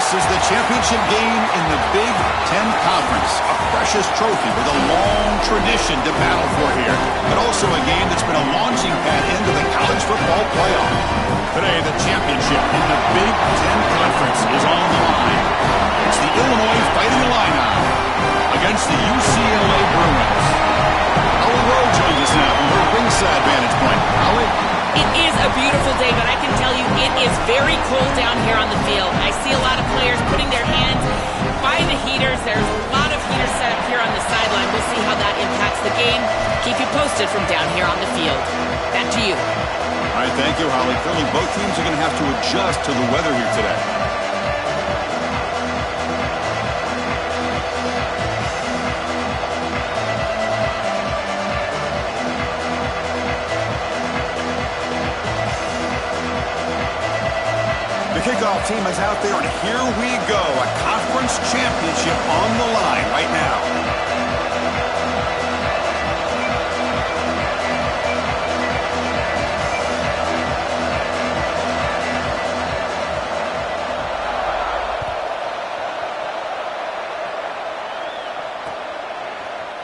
This is the championship game in the Big Ten Conference. A precious trophy with a long tradition to battle for here. But also a game that's been a launching pad into the college football playoff. Today, the championship in the Big Ten Conference is on the line. It's the Illinois Fighting Illini against the UCLA Bruins. Holly Rowe joins us now from her ringside vantage point. Holly? It is a beautiful day, but I can tell you it is very cold down here on the field. I see a lot of players putting their hands by the heaters. There's a lot of heaters set up here on the sideline. We'll see how that impacts the game. Keep you posted from down here on the field. Back to you. All right, thank you, Holly. Clearly, both teams are going to have to adjust to the weather here today. The kickoff team is out there, and here we go. A conference championship on the line right now.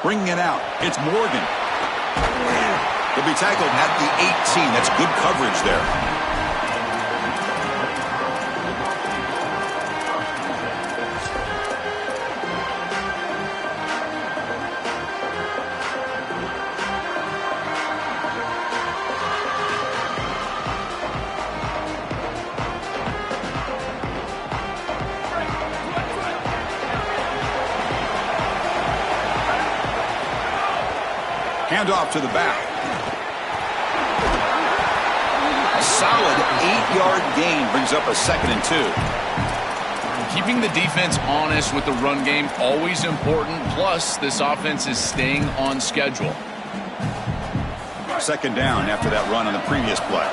Bringing it out, it's Morgan. He'll be tackled at the 18. That's good coverage there. Handoff to the back. A solid 8-yard gain brings up a 2nd and 2. Keeping the defense honest with the run game, always important. Plus, this offense is staying on schedule. 2nd down after that run on the previous play.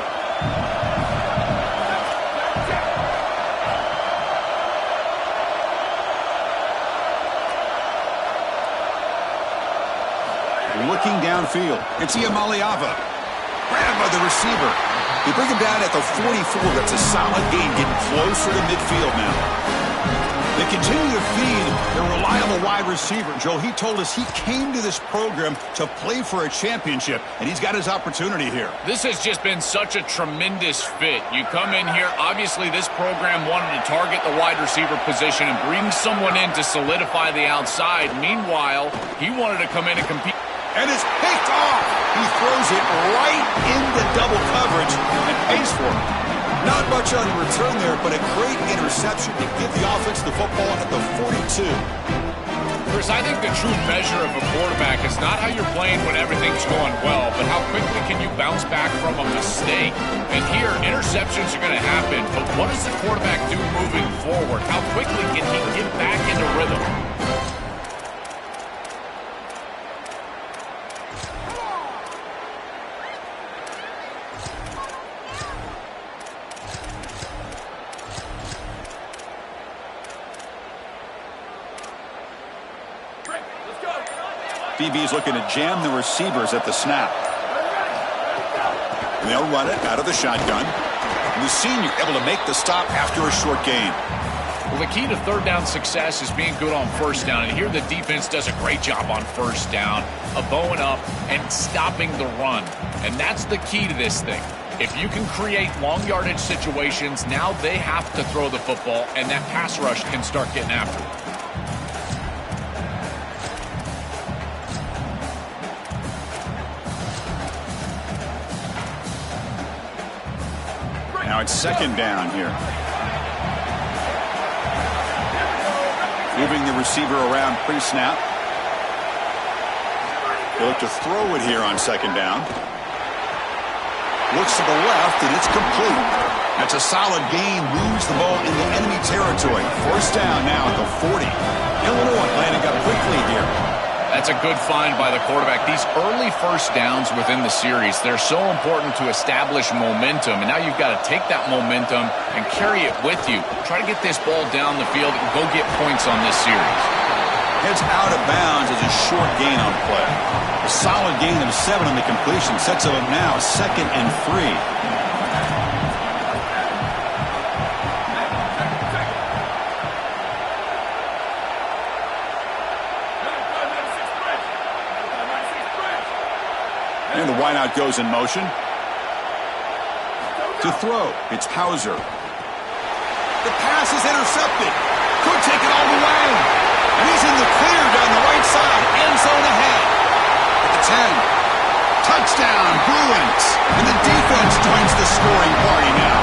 Looking downfield, it's Iamaleava. Grabbed by the receiver. They bring him down at the 44. That's a solid gain, getting closer to midfield now. They continue to feed their reliable wide receiver. Joe, he told us he came to this program to play for a championship, and he's got his opportunity here. This has just been such a tremendous fit. You come in here, obviously this program wanted to target the wide receiver position and bring someone in to solidify the outside. Meanwhile, he wanted to come in and compete. And it's picked off. He throws it right into double coverage and pays for it. Not much on the return there, but a great interception to give the offense the football at the 42. Chris, I think the true measure of a quarterback is not how you're playing when everything's going well, but how quickly can you bounce back from a mistake. And here, interceptions are going to happen, but what does the quarterback do moving forward? How quickly can he get back into rhythm? DB's looking to jam the receivers at the snap. And they'll run it out of the shotgun. And the senior able to make the stop after a short gain. Well, the key to 3rd down success is being good on 1st down. And here the defense does a great job on 1st down of bowing up and stopping the run. And that's the key to this thing. If you can create long yardage situations, now they have to throw the football, and that pass rush can start getting after it. Now it's 2nd down here. Moving the receiver around pre-snap. They look to throw it here on 2nd down. Looks to the left, and it's complete. That's a solid gain. Moves the ball into enemy territory. 1st down now at the 40. Illinois landing up quickly here. That's a good find by the quarterback. These early 1st downs within the series, they're so important to establish momentum. And now you've got to take that momentum and carry it with you. Try to get this ball down the field and go get points on this series. Heads out of bounds as a short gain on play. A solid gain of 7 on the completion sets them up now 2nd and 3. Quarterback goes in motion. To throw, it's Hauser. The pass is intercepted. Could take it all the way. And he's in the clear down the right side. End zone ahead. At the 10. Touchdown, Bruins. And the defense joins the scoring party now.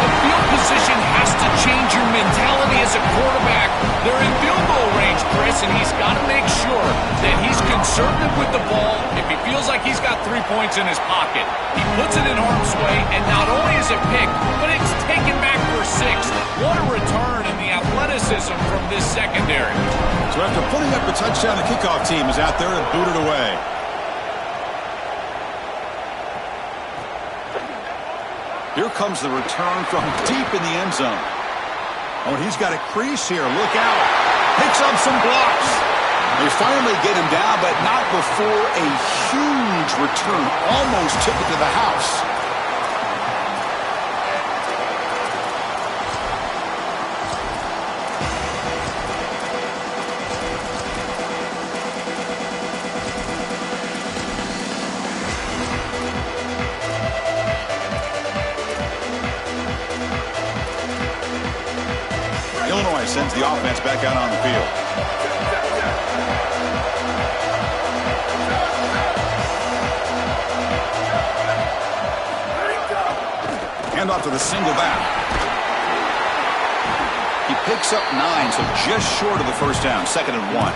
The field position has to change your mentality as a quarterback. They're in field goal range, Chris, and he's got to make sure that he's conservative with the ball. If he feels like he's got 3 points in his pocket, he puts it in harm's way, and not only is it picked, but it's taken back for 6. What a return in the athleticism from this secondary. So after putting up a touchdown, the kickoff team is out there and booted away. Here comes the return from deep in the end zone. Oh, and he's got a crease here. Look out. Picks up some blocks. They finally get him down, but not before a huge return. Almost took it to the house. Illinois sends the offense back out on the field. Hand off to the single back. He picks up 9, so just short of the first down. 2nd and 1.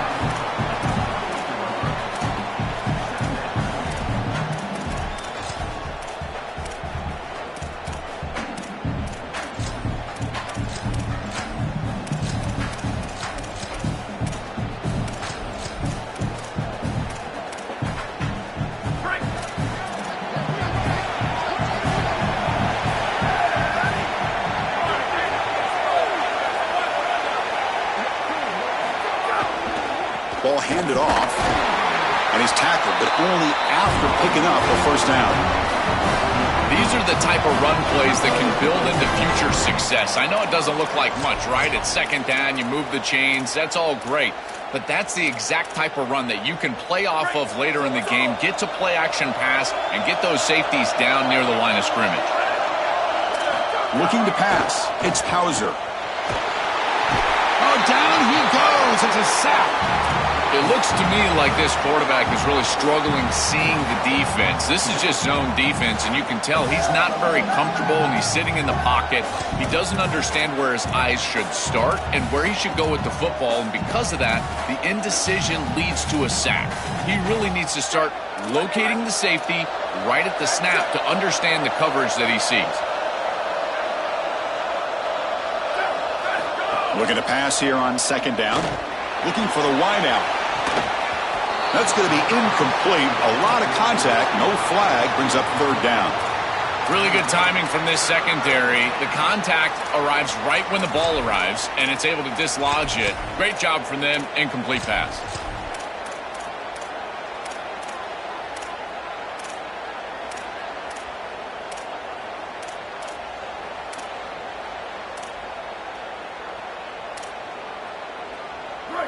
Ball handed off, and he's tackled, but only after picking up a first down. These are the type of run plays that can build into future success. I know it doesn't look like much, right? It's 2nd down, you move the chains, that's all great. But that's the exact type of run that you can play off of later in the game, get to play action pass, and get those safeties down near the line of scrimmage. Looking to pass, it's Hauser. Oh, down he goes. It's a sack. It looks to me like this quarterback is really struggling seeing the defense. This is just zone defense, and you can tell he's not very comfortable, and he's sitting in the pocket. He doesn't understand where his eyes should start and where he should go with the football, and because of that, the indecision leads to a sack. He really needs to start locating the safety right at the snap to understand the coverage that he sees. Looking to pass here on 2nd down. Looking for the wideout. That's going to be incomplete. A lot of contact. No flag. Brings up 3rd down. Really good timing from this secondary. The contact arrives right when the ball arrives, and it's able to dislodge it. Great job from them. Incomplete pass.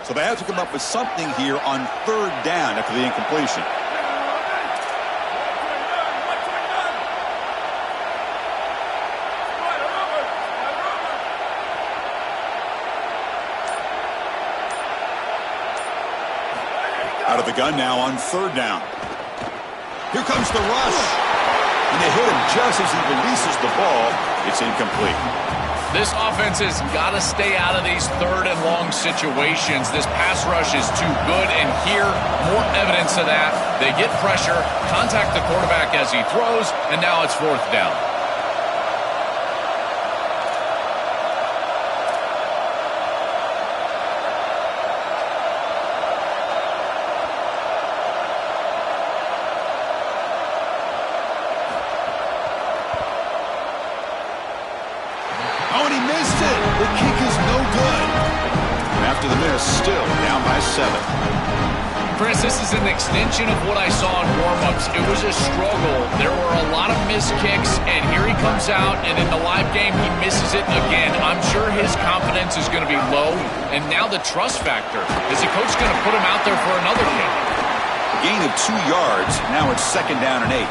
So they have to come up with something here on 3rd down after the incompletion. Out of the gun now on 3rd down. Here comes the rush. And they hit him just as he releases the ball. It's incomplete. This offense has got to stay out of these 3rd and long situations. This pass rush is too good, and here, more evidence of that. They get pressure, contact the quarterback as he throws, and now it's 4th down. Still down by 7. Chris, this is an extension of what I saw in warm-ups. It was a struggle. There were a lot of missed kicks, and here he comes out, and in the live game, he misses it again. I'm sure his confidence is going to be low, and now the trust factor. Is the coach going to put him out there for another kick? gain of 2 yards. Now it's 2nd down and 8.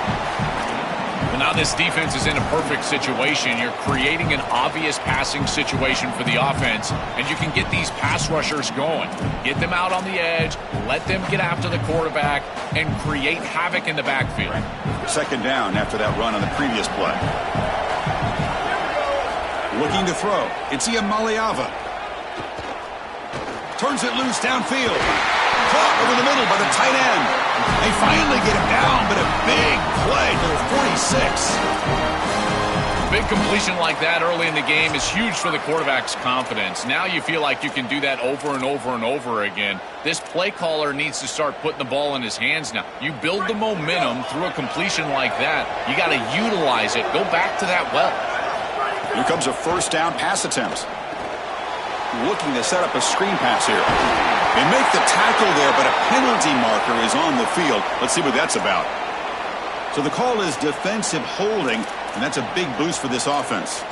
Well, now this defense is in a perfect situation. You're creating an obvious passing situation for the offense, and you can get these pass rushers going. Get them out on the edge, let them get after the quarterback, and create havoc in the backfield. 2nd down after that run on the previous play. Looking to throw. It's Iamaleava. Turns it loose downfield. Caught over the middle by the tight end. They finally get him down, but a big play to the 46. Big completion like that early in the game is huge for the quarterback's confidence. Now you feel like you can do that over and over and over again. This play caller needs to start putting the ball in his hands now. You build the momentum through a completion like that. You got to utilize it. Go back to that well. Here comes a 1st down pass attempt. Looking to set up a screen pass here. They make the tackle there, but a penalty marker is on the field. Let's see what that's about. So the call is defensive holding, and that's a big boost for this offense.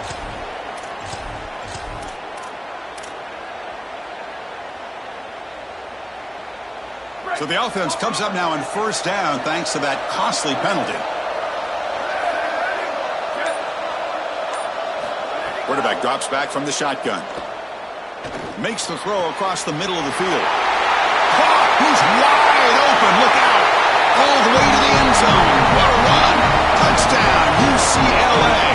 So the offense comes up now on 1st down thanks to that costly penalty. Quarterback drops back from the shotgun. Makes the throw across the middle of the field. Caught! He's wide open. Look out! All the way to the end zone. What a run! Touchdown, UCLA.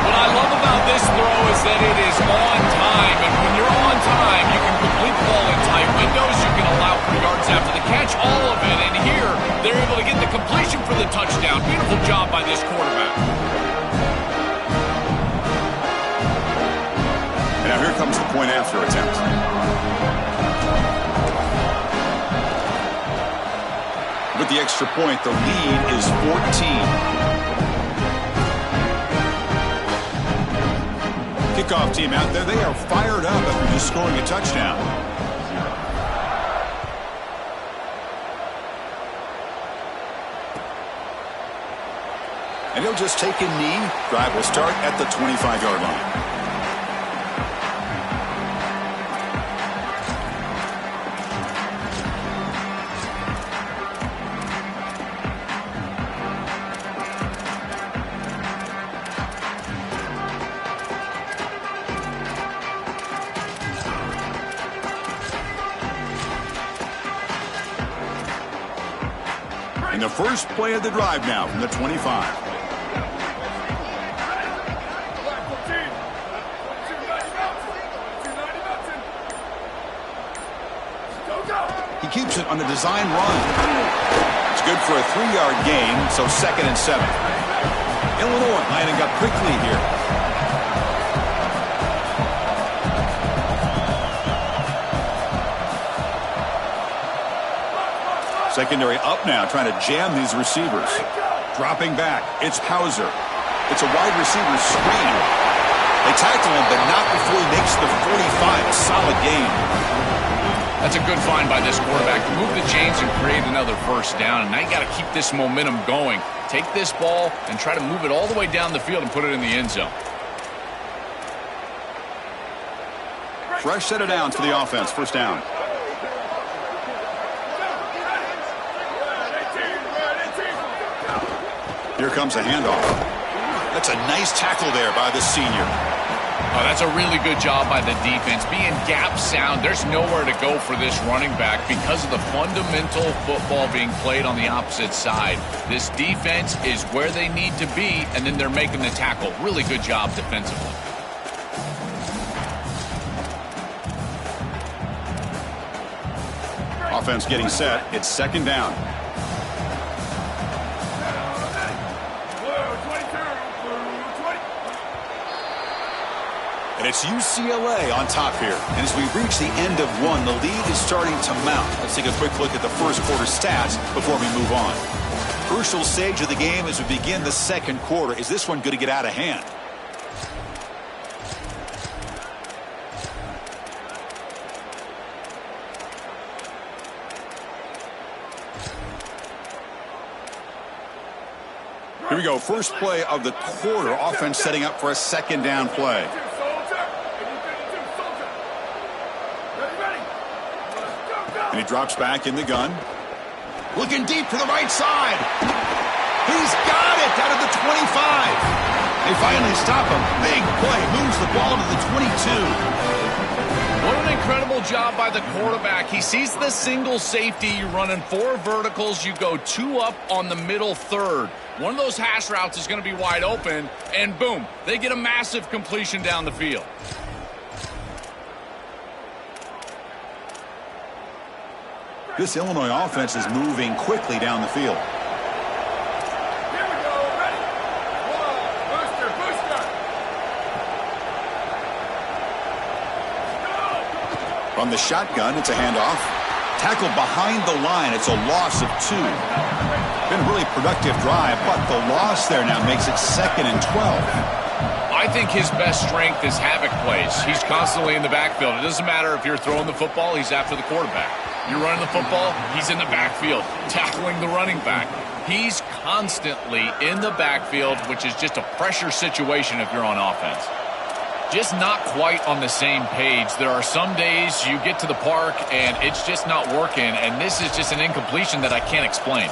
What I love about this throw is that it is on time. And when you're on time, you can complete the ball in tight windows. You can allow for yards after the catch, all of it. And here, they're able to get the completion for the touchdown. Beautiful job by this quarterback. Now here comes the point after attempt. With the extra point, the lead is 14. Kickoff team out there, they are fired up after just scoring a touchdown. And he'll just take a knee. Drive will start at the 25-yard line. And the first play of the drive now from the 25. He keeps it on the design run. It's good for a 3-yard gain, so 2nd and 7. Illinois lining up quickly here. Secondary up now, trying to jam these receivers. Dropping back, it's Hauser. It's a wide receiver screen. They tackle him, but not before he makes the 45. A solid gain. That's a good find by this quarterback to move the chains and create another 1st down. And now you got to keep this momentum going. Take this ball and try to move it all the way down the field and put it in the end zone. Fresh set of downs for the offense. 1st down. Here comes a handoff. That's a nice tackle there by the senior. Oh, that's a really good job by the defense. Being gap sound, there's nowhere to go for this running back because of the fundamental football being played on the opposite side. This defense is where they need to be, and then they're making the tackle. Really good job defensively. Offense getting set. It's 2nd down. And it's UCLA on top here. And as we reach the end of one, the lead is starting to mount. Let's take a quick look at the first quarter stats before we move on. Crucial stage of the game as we begin the 2nd quarter. Is this one going to get out of hand? Here we go. First play of the quarter. Offense setting up for a 2nd down play. And he drops back in the gun. Looking deep to the right side. He's got it out of the 25. They finally stop him. Big play. Moves the ball to the 22. What an incredible job by the quarterback. He sees the single safety. You're running 4 verticals. You go 2 up on the middle third. One of those hash routes is going to be wide open, and boom, they get a massive completion down the field. This Illinois offense is moving quickly down the field. From the shotgun, it's a handoff. Tackled behind the line. It's a loss of 2. Been a really productive drive, but the loss there now makes it 2nd and 12. I think his best strength is havoc plays. He's constantly in the backfield. It doesn't matter if you're throwing the football, he's after the quarterback. You're running the football, he's in the backfield, tackling the running back. He's constantly in the backfield, which is just a pressure situation if you're on offense. Just not quite on the same page. There are some days you get to the park and it's just not working, and this is just an incompletion that I can't explain.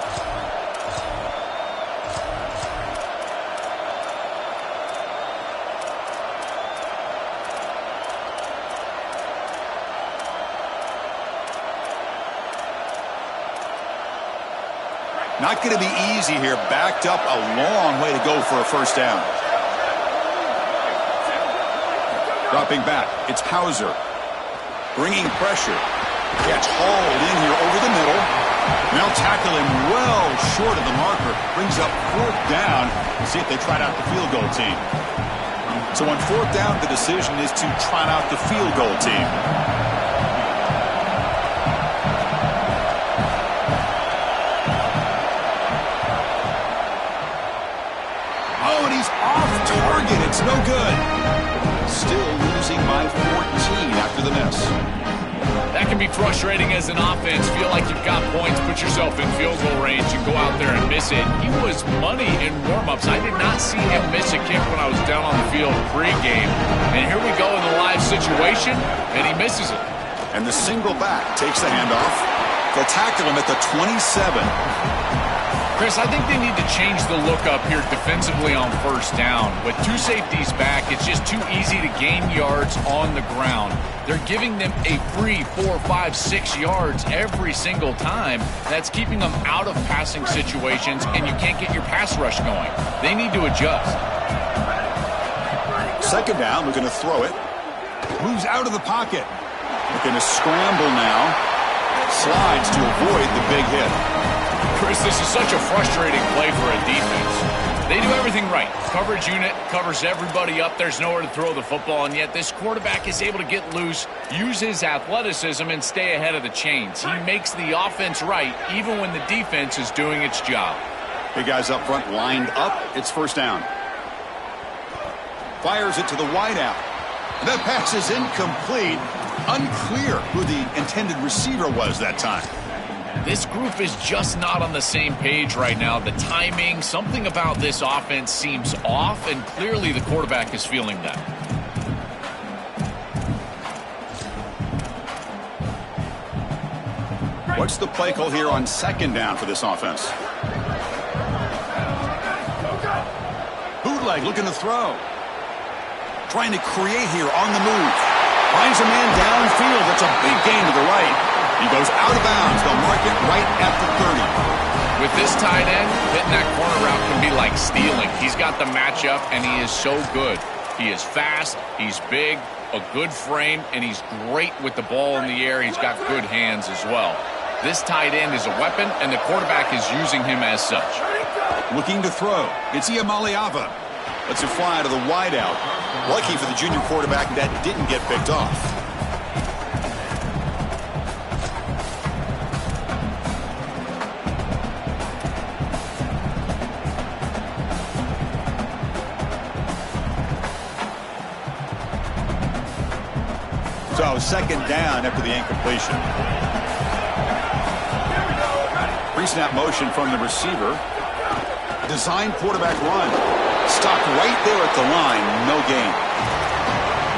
Not going to be easy here. Backed up a long way to go for a first down. Dropping back, it's Hauser. Bringing pressure. Gets hauled in here over the middle. They'll tackle him well short of the marker. Brings up 4th down. See if they trot out the field goal team. So on 4th down, the decision is to trot out the field goal team. Oh, and he's off target. It's no good. Still losing by 14 after the miss. That can be frustrating as an offense. Feel like you've got points, put yourself in field goal range, and go out there and miss it. He was money in warm-ups. I did not see him miss a kick when I was down on the field pregame. And here we go in the live situation, and he misses it. And the single back takes the handoff. They'll tackle him at the 27. Chris, I think they need to change the look up here defensively on first down. With 2 safeties back, it's just too easy to gain yards on the ground. They're giving them a free 4, 5, 6 yards every single time. That's keeping them out of passing situations, and you can't get your pass rush going. They need to adjust. 2nd down, looking to throw it. Moves out of the pocket. Looking to scramble now. Slides to avoid the big hit. Chris, this is such a frustrating play for a defense. They do everything right. Coverage unit covers everybody up. There's nowhere to throw the football, and yet this quarterback is able to get loose, use his athleticism, and stay ahead of the chains. He makes the offense right, even when the defense is doing its job. Big guys up front lined up. It's first down. Fires it to the wideout. That pass is incomplete. Unclear who the intended receiver was that time. This group is just not on the same page right now. The timing, something about this offense seems off, and clearly the quarterback is feeling that. What's the play call here on 2nd down for this offense? Bootleg looking to throw. Trying to create here on the move. Finds a man downfield. That's a big gain to the right. He goes out of bounds. They'll mark it right at the 30. With this tight end, hitting that corner route can be like stealing. He's got the matchup, and he is so good. He is fast, he's big, a good frame, and he's great with the ball in the air. He's got good hands as well. This tight end is a weapon, and the quarterback is using him as such. Looking to throw. It's Iamaleava. Lets it fly to the wideout. Lucky for the junior quarterback that didn't get picked off. So 2nd down after the incompletion. Pre-snap motion from the receiver. Design quarterback run. Stopped right there at the line. No gain.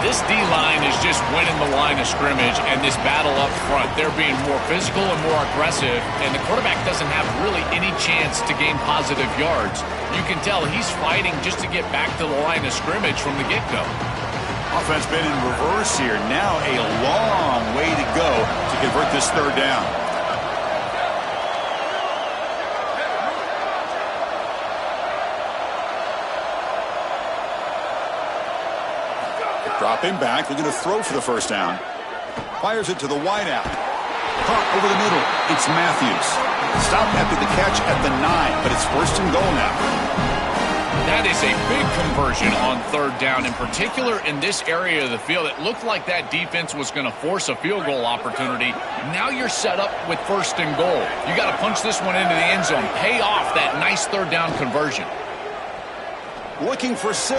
This D-line is just winning the line of scrimmage, and this battle up front, they're being more physical and more aggressive, and the quarterback doesn't have really any chance to gain positive yards. You can tell he's fighting just to get back to the line of scrimmage from the get-go. Offense been in reverse here. Now a long way to go to convert this third down. Dropping back, looking to throw for the first down. Fires it to the wideout. Caught over the middle. It's Matthews. Stopped after the catch at the 9, but it's first and goal now. That is a big conversion on third down, in particular in this area of the field. It looked like that defense was going to force a field goal opportunity. Now you're set up with first and goal. You got to punch this one into the end zone. Pay off that nice third down conversion. Looking for 6.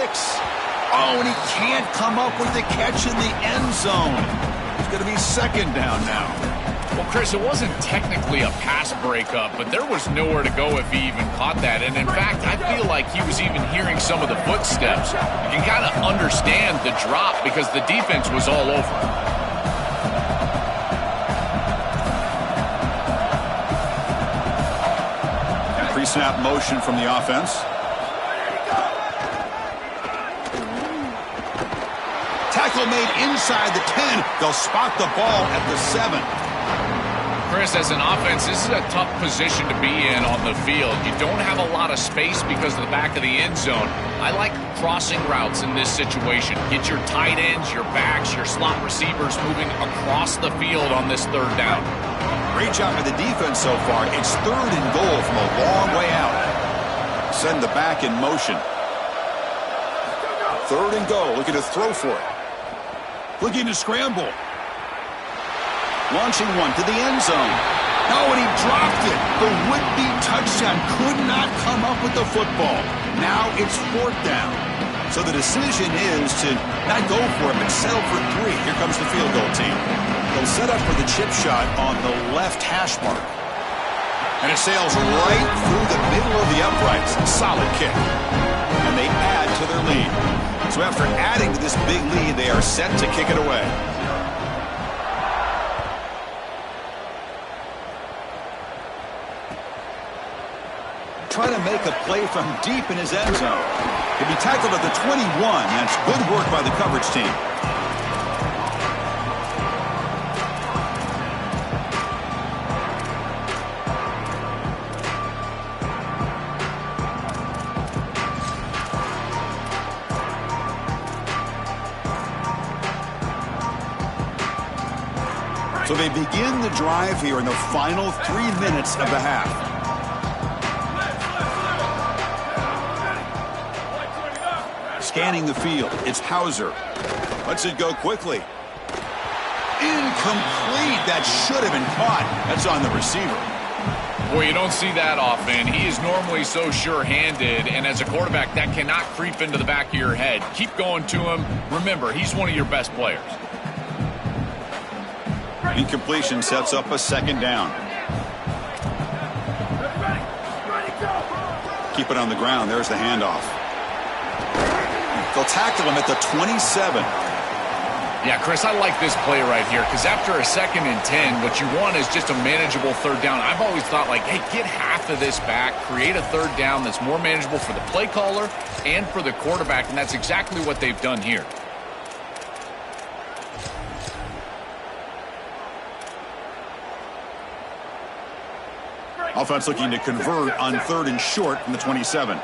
Oh, and he can't come up with the catch in the end zone. It's going to be second down now. Well, Chris, it wasn't technically a pass breakup, but there was nowhere to go if he even caught that. And, in fact, I feel like he was even hearing some of the footsteps. You can kind of understand the drop because the defense was all over. Pre-snap motion from the offense. Tackle made inside the 10. They'll spot the ball at the 7. Chris, as an offense, this is a tough position to be in on the field. You don't have a lot of space because of the back of the end zone. I like crossing routes in this situation. Get your tight ends, your backs, your slot receivers moving across the field on this third down. Great job by the defense so far. It's third and goal from a long way out. Send the back in motion. Third and goal, looking to throw for it. Looking to scramble. Launching one to the end zone. Oh, and he dropped it. The would-be touchdown could not come up with the football. Now it's fourth down. So the decision is to not go for it, but settle for 3. Here comes the field goal team. They'll set up for the chip shot on the left hash mark. And it sails right through the middle of the uprights. Solid kick. And they add to their lead. So after adding to this big lead, they are set to kick it away. Trying to make a play from deep in his end zone. He'll be tackled at the 21. That's good work by the coverage team. So they begin the drive here in the final 3 minutes of the half. Scanning the field, it's Hauser. Lets it go quickly. Incomplete. That should have been caught. That's on the receiver. Boy, you don't see that often. He is normally so sure-handed, and as a quarterback, that cannot creep into the back of your head. Keep going to him. Remember, he's one of your best players. Incompletion sets up a second down. Keep it on the ground. There's the handoff. They'll tackle him at the 27. Yeah, Chris, I like this play right here because after a 2nd and 10, what you want is just a manageable third down. I've always thought, like, hey, get half of this back, create a third down that's more manageable for the play caller and for the quarterback, and that's exactly what they've done here. Offense looking to convert on 3rd and short from the 27.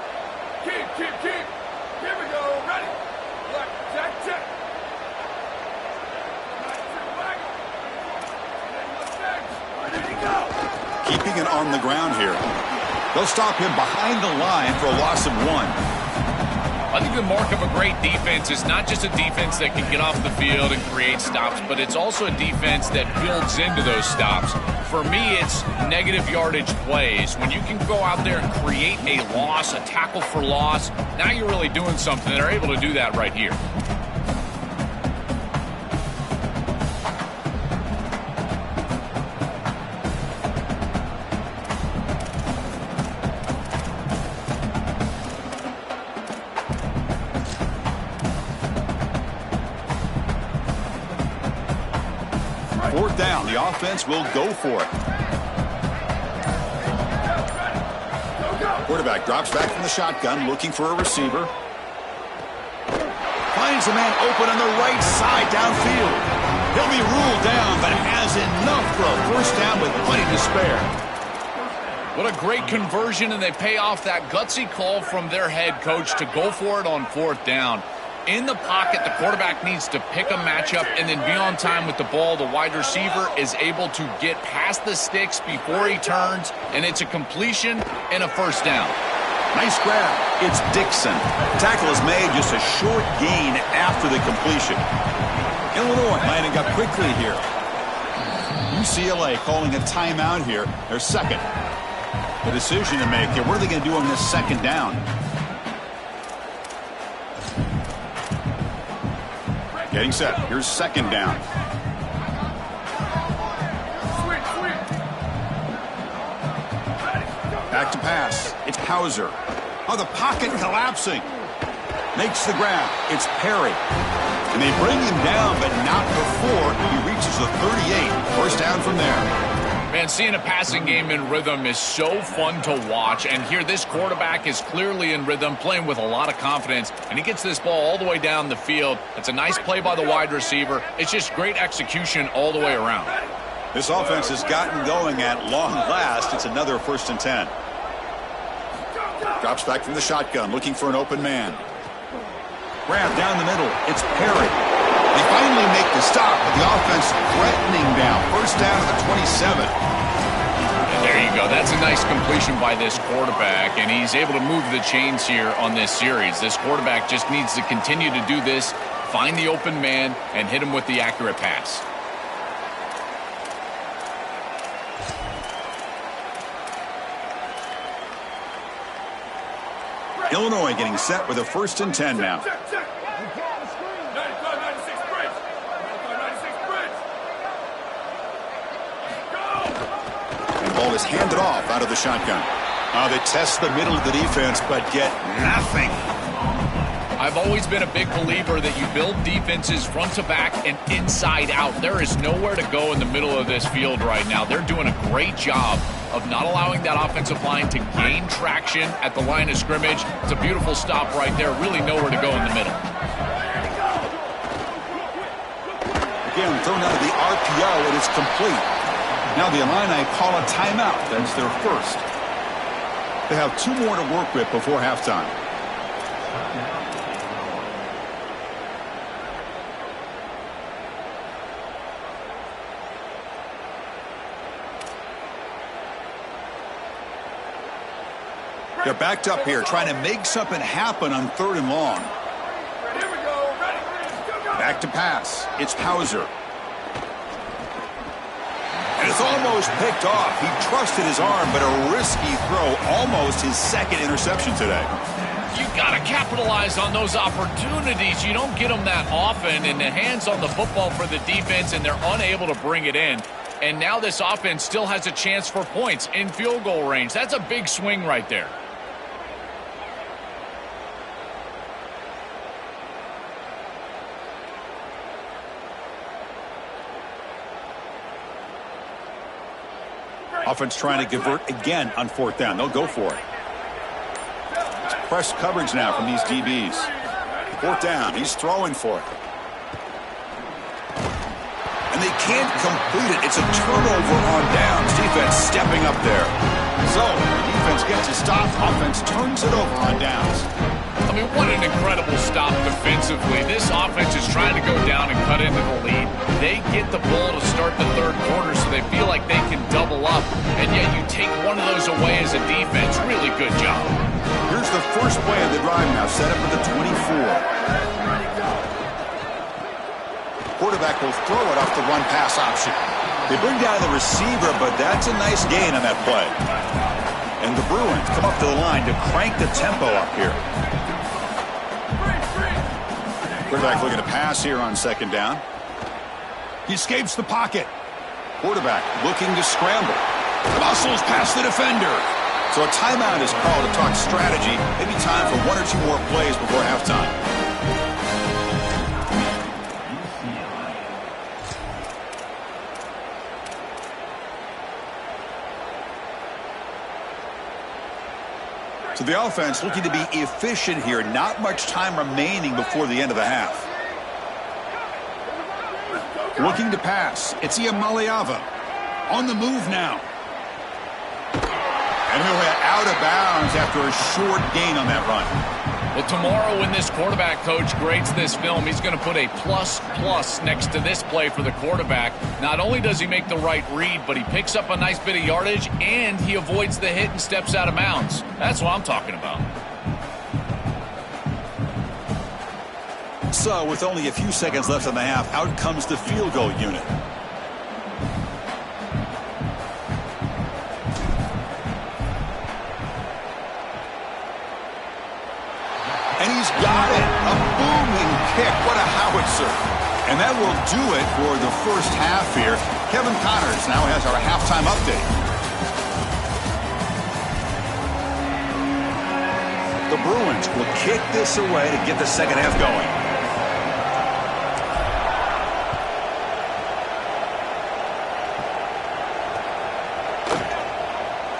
Keep. Here we go. Ready? Check. Keeping it on the ground here. They'll stop him behind the line for a loss of 1. I think the mark of a great defense is not just a defense that can get off the field and create stops, but it's also a defense that builds into those stops. For me, it's negative yardage plays. When you can go out there and create a loss, a tackle for loss, now you're really doing something. They're able to do that right here. down. The offense will go for it. Quarterback drops back from the shotgun, looking for a receiver. Finds a man open on the right side downfield. He'll be ruled down, but has enough for a first down with plenty to spare. What a great conversion, and they pay off that gutsy call from their head coach to go for it on fourth down. In the pocket, the quarterback needs to pick a matchup and then be on time with the ball. The wide receiver is able to get past the sticks before he turns, and it's a completion and a first down. Nice grab. It's Dixon. The tackle is made, just a short gain after the completion. Illinois lining up quickly here. UCLA calling a timeout here. Their second. The decision to make here. What are they going to do on this second down? Getting set. Here's second down. Back to pass. It's Hauser. Oh, the pocket collapsing. Makes the grab. It's Perry. And they bring him down, but not before he reaches the 38. First down from there. Man, seeing a passing game in rhythm is so fun to watch. And here, this quarterback is clearly in rhythm, playing with a lot of confidence. And he gets this ball all the way down the field. It's a nice play by the wide receiver. It's just great execution all the way around. This offense has gotten going at long last. It's another 1st and 10. Drops back from the shotgun, looking for an open man. Grab down the middle. It's Perry. They finally make the stop, but the offense threatening down. First down to the 27. And there you go. That's a nice completion by this quarterback, and he's able to move the chains here on this series. This quarterback just needs to continue to do this, find the open man, and hit him with the accurate pass. Illinois getting set with a 1st and 10 now. And ball is handed off out of the shotgun. They test the middle of the defense, but get nothing. I've always been a big believer that you build defenses front to back and inside out. There is nowhere to go in the middle of this field right now. They're doing a great job of not allowing that offensive line to gain traction at the line of scrimmage. It's a beautiful stop right there. Really nowhere to go in the middle. Again, thrown out of the RPO, and it's complete. Now the Illini call a timeout. That's their first. They have 2 more to work with before halftime. They're backed up here, trying to make something happen on 3rd and long. Here we go. Ready? Back to pass. It's Hauser. And it's almost picked off. He trusted his arm, but a risky throw. Almost his 2nd interception today. You got to capitalize on those opportunities. You don't get them that often, and the hands on the football for the defense, and they're unable to bring it in. And now this offense still has a chance for points in field goal range. That's a big swing right there. Offense trying to convert again on 4th down. They'll go for it. It's press coverage now from these DBs. 4th down. He's throwing for it. And they can't complete it. It's a turnover on downs. Defense stepping up there. So, defense gets a stop. Offense turns it over on downs. I mean, what an incredible stop defensively. This offense is trying to go down and cut into the lead. They get the ball to start the 3rd quarter, so they feel like they can double up. And yet you take one of those away as a defense. Really good job. Here's the first play of the drive now, set up at the 24. Quarterback will throw it off the run-pass option. They bring down the receiver, but that's a nice gain on that play. And the Bruins come up to the line to crank the tempo up here. Quarterback looking to pass here on 2nd down. He escapes the pocket. Quarterback looking to scramble. Muscles past the defender. So a timeout is called to talk strategy. Maybe time for 1 or 2 more plays before halftime. The offense looking to be efficient here. Not much time remaining before the end of the half. Looking to pass. It's Iamaleava. On the move now. And he'll head out of bounds after a short gain on that run. Well, tomorrow when this quarterback coach grades this film, he's going to put a plus next to this play for the quarterback. Not only does he make the right read, but he picks up a nice bit of yardage, and he avoids the hit and steps out of bounds. That's what I'm talking about. So, with only a few seconds left in the half, out comes the field goal unit. And he's got it. A booming kick. What a howitzer. And that will do it for the first half here. Kevin Connors now has our halftime update. The Bruins will kick this away to get the second half going.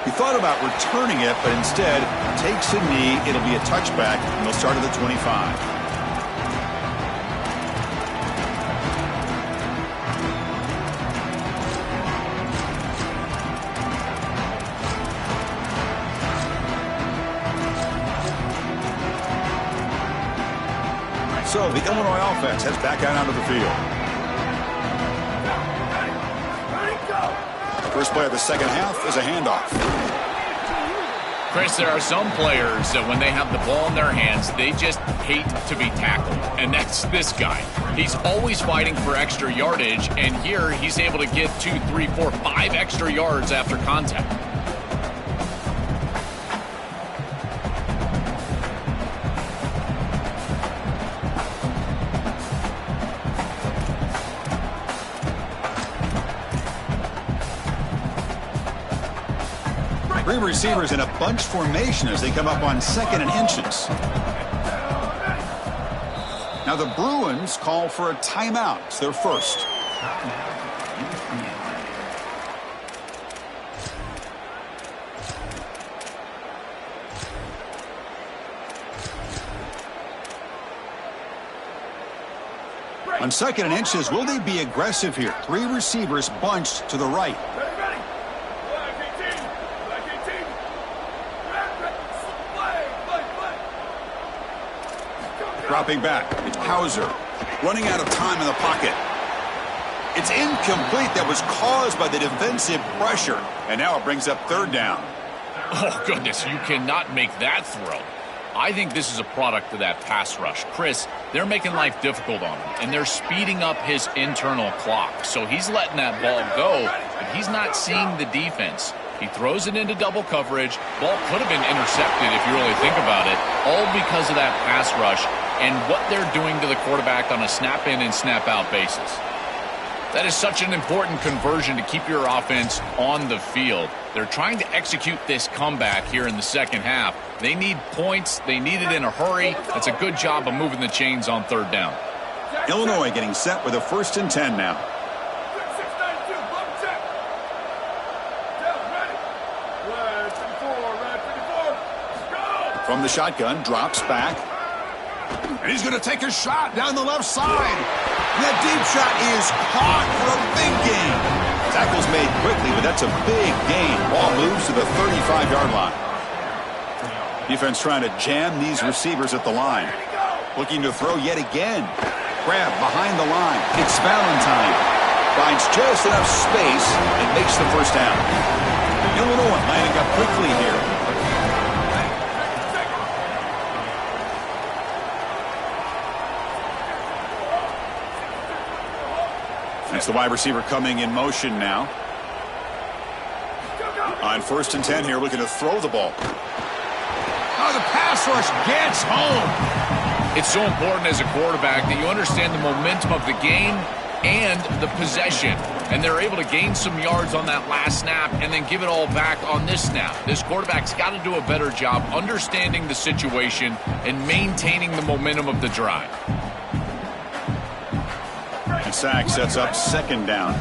He thought about returning it, but instead takes a knee. It'll be a touchback, and they'll start at the 25. So the Illinois offense heads back out onto the field. First play of the second half is a handoff. Chris, there are some players that when they have the ball in their hands, they just hate to be tackled. And that's this guy. He's always fighting for extra yardage, and here he's able to get 2, 3, 4, 5 extra yards after contact. Three receivers in a bunch formation as they come up on 2nd and inches. Now the Bruins call for a timeout. It's their first. On 2nd and inches, will they be aggressive here? 3 receivers bunched to the right. Dropping back, it's Hauser, running out of time in the pocket. It's incomplete. That was caused by the defensive pressure, and now it brings up 3rd down. Oh, goodness, you cannot make that throw. I think this is a product of that pass rush. Chris, they're making life difficult on him, and they're speeding up his internal clock. So he's letting that ball go, but he's not seeing the defense. He throws it into double coverage. Ball could have been intercepted if you really think about it, all because of that pass rush and what they're doing to the quarterback on a snap-in and snap-out basis. That is such an important conversion to keep your offense on the field. They're trying to execute this comeback here in the second half. They need points. They need it in a hurry. That's a good job of moving the chains on 3rd down. Illinois getting set with a 1st and 10 now. From the shotgun, drops back. And he's going to take a shot down the left side. And that deep shot is caught for a big gain. Tackle's made quickly, but that's a big gain. Ball moves to the 35-yard line. Defense trying to jam these receivers at the line. Looking to throw yet again. Grab behind the line. It's Valentine. Finds just enough space and makes the first down. Illinois lining up quickly here. It's the wide receiver coming in motion now. On 1st and 10 here, looking to throw the ball. Oh, the pass rush gets home. It's so important as a quarterback that you understand the momentum of the game and the possession. And they're able to gain some yards on that last snap and then give it all back on this snap. This quarterback's got to do a better job understanding the situation and maintaining the momentum of the drive. The sack sets up 2nd down.